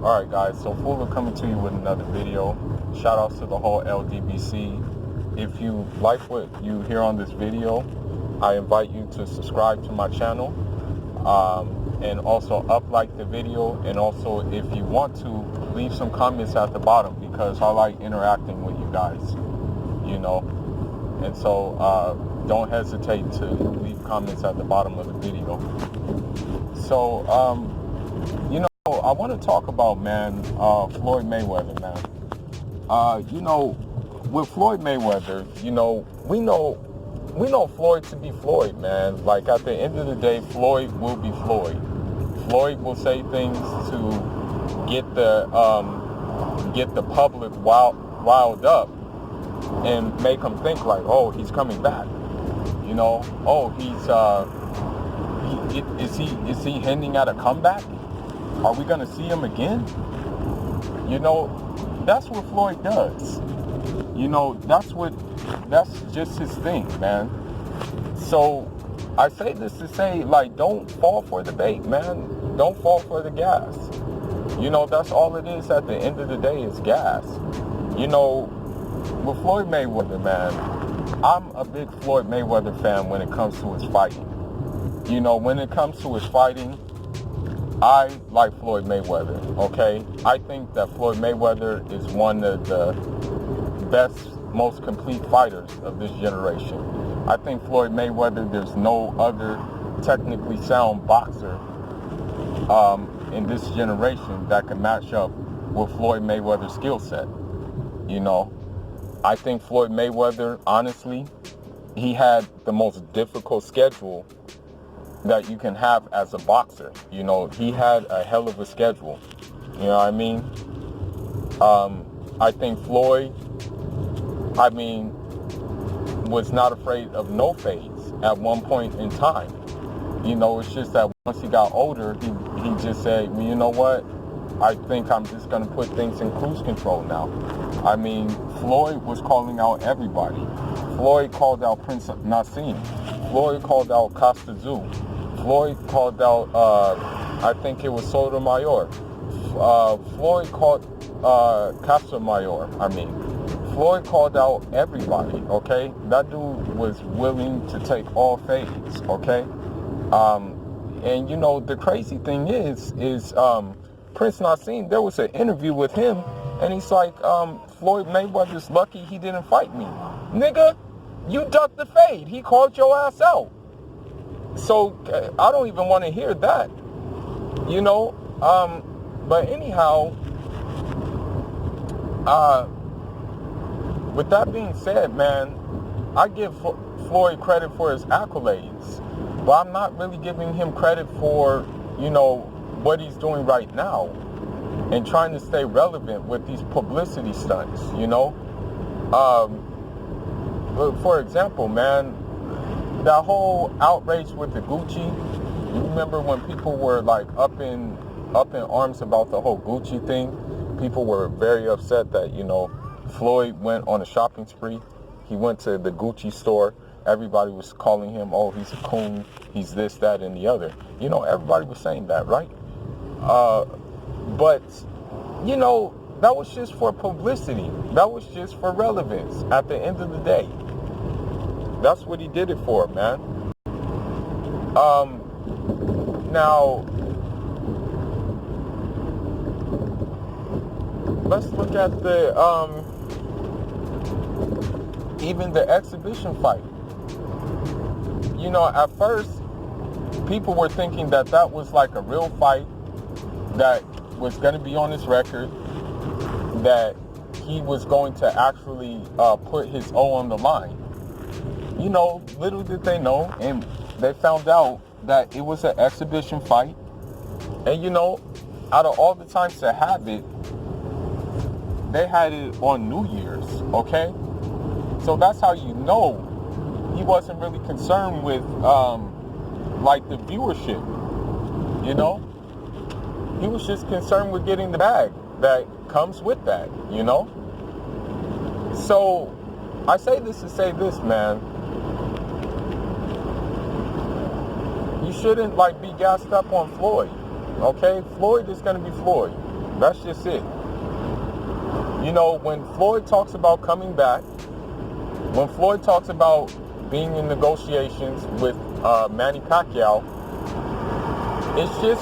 Alright guys, so Fuller coming to you with another video. Shout outs to the whole LDBC. If you like what you hear on this video, I invite you to subscribe to my channel, and also like the video, and also if you want to, leave some comments at the bottom, because I like interacting with you guys, you know. And so don't hesitate to leave comments at the bottom of the video. So you know, I want to talk about, man, Floyd Mayweather, man. You know, with Floyd Mayweather, you know, we know Floyd to be Floyd, man. Like, at the end of the day, Floyd will be Floyd. Floyd will say things to get the public riled up and make them think like, oh, he's coming back. You know, oh, is he hinting at a comeback? Are we going to see him again? You know, that's what Floyd does. You know, that's just his thing, man. So I say this to say, like, don't fall for the bait, man. Don't fall for the gas. You know, that's all it is at the end of the day, is gas. You know, with Floyd Mayweather, man, I'm a big Floyd Mayweather fan when it comes to his fighting. You know, when it comes to his fighting, I like Floyd Mayweather, okay? I think that Floyd Mayweather is one of the best, most complete fighters of this generation. I think Floyd Mayweather, there's no other technically sound boxer in this generation that can match up with Floyd Mayweather's skill set. You know, I think Floyd Mayweather, honestly, he had the most difficult schedule that you can have as a boxer. You know, he had a hell of a schedule. You know what I mean? I think Floyd, I mean, was not afraid of no fades at one point in time. You know, it's just that once he got older, he just said, well, you know what? I think I'm just going to put things in cruise control now. I mean, Floyd was calling out everybody. Floyd called out Prince Nassim. Floyd called out Costa Zoo. Floyd called out, I think it was Sotomayor. Floyd called Casamayor. I mean, Floyd called out everybody, okay? That dude was willing to take all fades, okay? And, you know, the crazy thing is Prince Nassim, there was an interview with him, and he's like, Floyd Mayweather's lucky he didn't fight me. Nigga, you ducked the fade. He called your ass out. So I don't even want to hear that, you know. But anyhow, with that being said, man, I give Floyd credit for his accolades, but I'm not really giving him credit for, you know, what he's doing right now and trying to stay relevant with these publicity stunts, you know. For example, man, that whole outrage with the Gucci, you remember when people were like up in arms about the whole Gucci thing? People were very upset that, you know, Floyd went on a shopping spree. He went to the Gucci store. Everybody was calling him, oh, he's a coon, he's this, that, and the other. You know, everybody was saying that, right? But, you know, that was just for publicity. That was just for relevance at the end of the day. That's what he did it for, man. Now, let's look at the, even the exhibition fight. You know, at first, people were thinking that that was like a real fight that was going to be on his record, that he was going to actually put his O on the line. You know, little did they know, and they found out that it was an exhibition fight. And you know, out of all the times to have it, they had it on New Year's, okay? So that's how you know he wasn't really concerned with like the viewership, you know? He was just concerned with getting the bag that comes with that, you know? So I say this to say this, man. You shouldn't like be gassed up on Floyd, okay? Floyd is gonna be Floyd. That's just it. You know, when Floyd talks about coming back, when Floyd talks about being in negotiations with Manny Pacquiao, it's just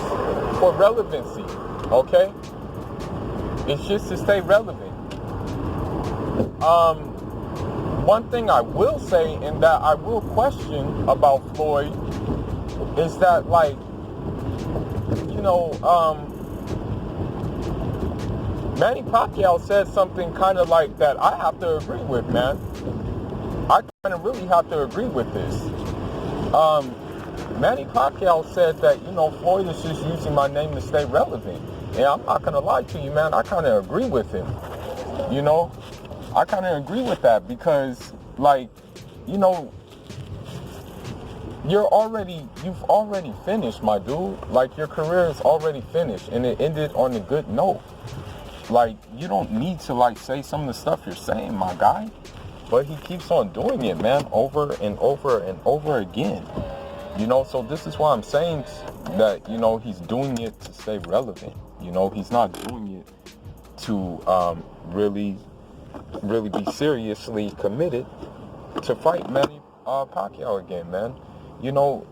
for relevancy, okay? It's just to stay relevant. One thing I will say, and that I will question about Floyd, is that, like, you know, Manny Pacquiao said something kind of like that I have to agree with, man. I kind of really have to agree with this. Manny Pacquiao said that, you know, Floyd is just using my name to stay relevant. And I'm not going to lie to you, man. I kind of agree with him. You know, I kind of agree with that because, like, you know, you've already finished, my dude. Like, your career is already finished and it ended on a good note. Like, you don't need to, like, say some of the stuff you're saying, my guy. But he keeps on doing it, man, over and over and over again. You know, so this is why I'm saying that, you know, he's doing it to stay relevant. You know, he's not doing it to really be seriously committed to fight Manny Pacquiao again, man. You know,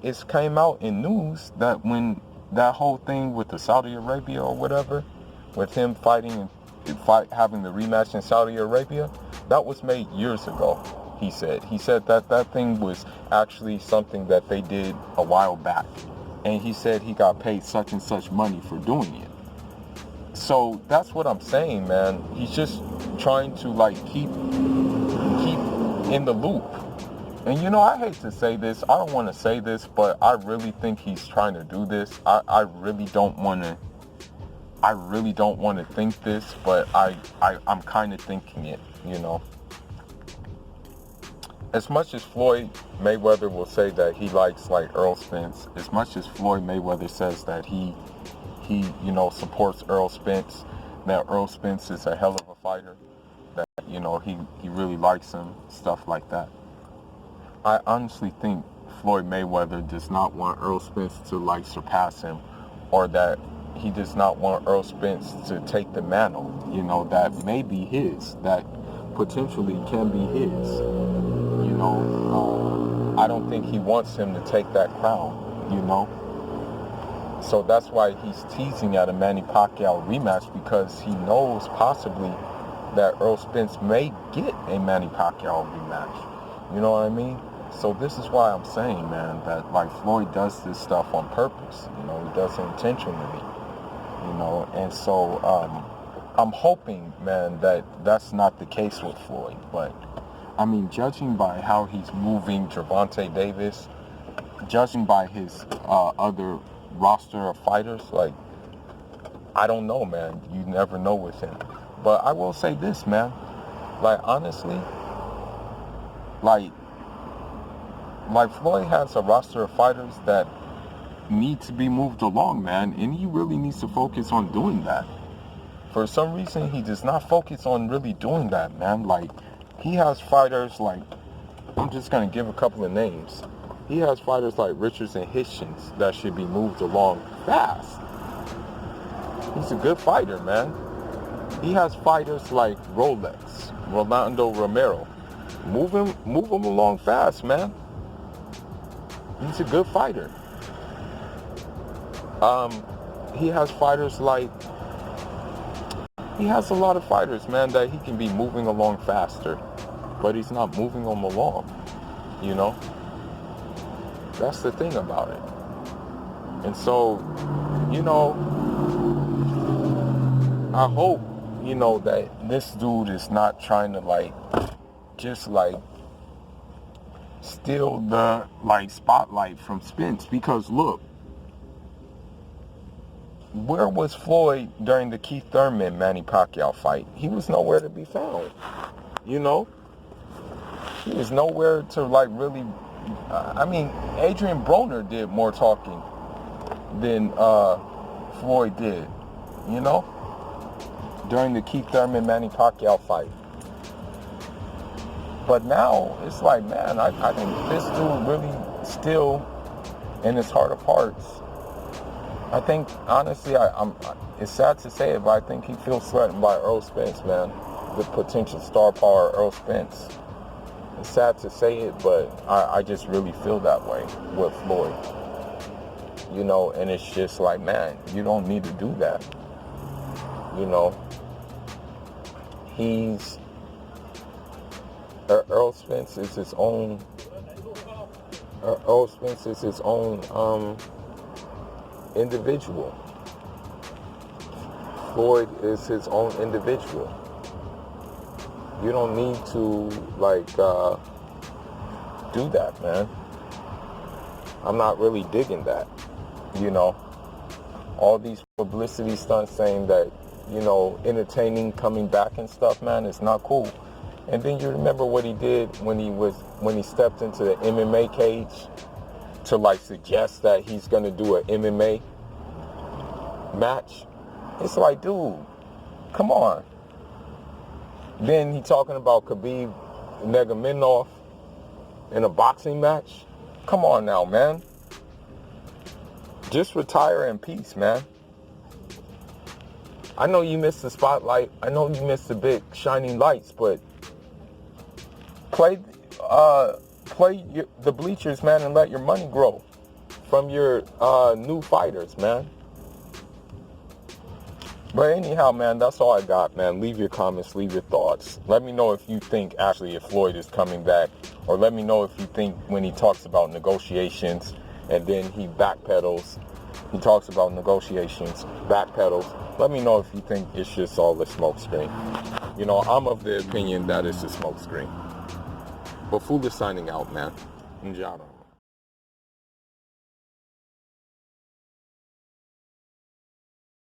it came out in news that when that whole thing with the Saudi Arabia or whatever, with him having the rematch in Saudi Arabia, that was made years ago, he said. He said that that thing was actually something that they did a while back. And he said he got paid such and such money for doing it. So that's what I'm saying, man. He's just trying to, like, keep in the loop. And, you know, I hate to say this. I don't want to say this, but I really think he's trying to do this. I really don't want to think this, but I'm kind of thinking it, you know. As much as Floyd Mayweather will say that he likes, like, Errol Spence, as much as Floyd Mayweather says that he you know, supports Errol Spence, that Errol Spence is a hell of a fighter, that, you know, he really likes him, stuff like that. I honestly think Floyd Mayweather does not want Errol Spence to, like, surpass him, or that he does not want Errol Spence to take the mantle, you know, that may be his, that potentially can be his. You know, I don't think he wants him to take that crown, you know. So that's why he's teasing at a Manny Pacquiao rematch, because he knows possibly that Errol Spence may get a Manny Pacquiao rematch. You know what I mean? So this is why I'm saying, man, that, like, Floyd does this stuff on purpose. You know, he does it intentionally. You know, and so I'm hoping, man, that that's not the case with Floyd. But, I mean, judging by how he's moving Gervonta Davis, judging by his other roster of fighters, like, I don't know, man. You never know with him. But I will say this, man. Like, honestly, like Floyd has a roster of fighters that need to be moved along, man, and he really needs to focus on doing that. For some reason, he does not focus on really doing that, man. Like, he has fighters like, I'm just going to give a couple of names. He has fighters like Richards and Hitchens that should be moved along fast. He's a good fighter, man. He has fighters like Rolex, Rolando Romero. Move him along fast, man. He's a good fighter. He has fighters like, he has a lot of fighters, man, that he can be moving along faster, but he's not moving them along, you know? That's the thing about it. And so, you know, I hope, you know, that this dude is not trying to like, just like steal the like spotlight from Spence, because look, where was Floyd during the Keith Thurman Manny Pacquiao fight? He was nowhere to be found, you know? He was nowhere to like really, I mean, Adrian Broner did more talking than Floyd did, you know? During the Keith Thurman Manny Pacquiao fight. But now it's like, man, I think this dude really still, in his heart of hearts, I think, honestly, it's sad to say it, but I think he feels threatened by Earl Spence, man. The potential star power Earl Spence. It's sad to say it, but I just really feel that way with Floyd. You know, and it's just like, man, you don't need to do that. You know, Earl Spence is his own, Earl Spence is his own, individual. Floyd is his own individual. You don't need to like do that, man. I'm not really digging that. You know, all these publicity stunts saying that, you know, entertaining coming back and stuff, man, it's not cool. And then you remember what he did when he stepped into the MMA cage to like suggest that he's gonna do an MMA match. It's like, dude, come on. Then he talking about Khabib Nurmagomedov in a boxing match. Come on now, man. Just retire in peace, man. I know you missed the spotlight. I know you missed the big shining lights, but play the bleachers, man, and let your money grow from your new fighters, man. But anyhow, man, that's all I got, man. Leave your comments, leave your thoughts. Let me know if you think actually if Floyd is coming back, or let me know if you think when he talks about negotiations and then he backpedals, he talks about negotiations, backpedals. Let me know if you think it's just all a smoke screen. You know, I'm of the opinion that it's a smoke screen. But Fool is signing out, man. Njada.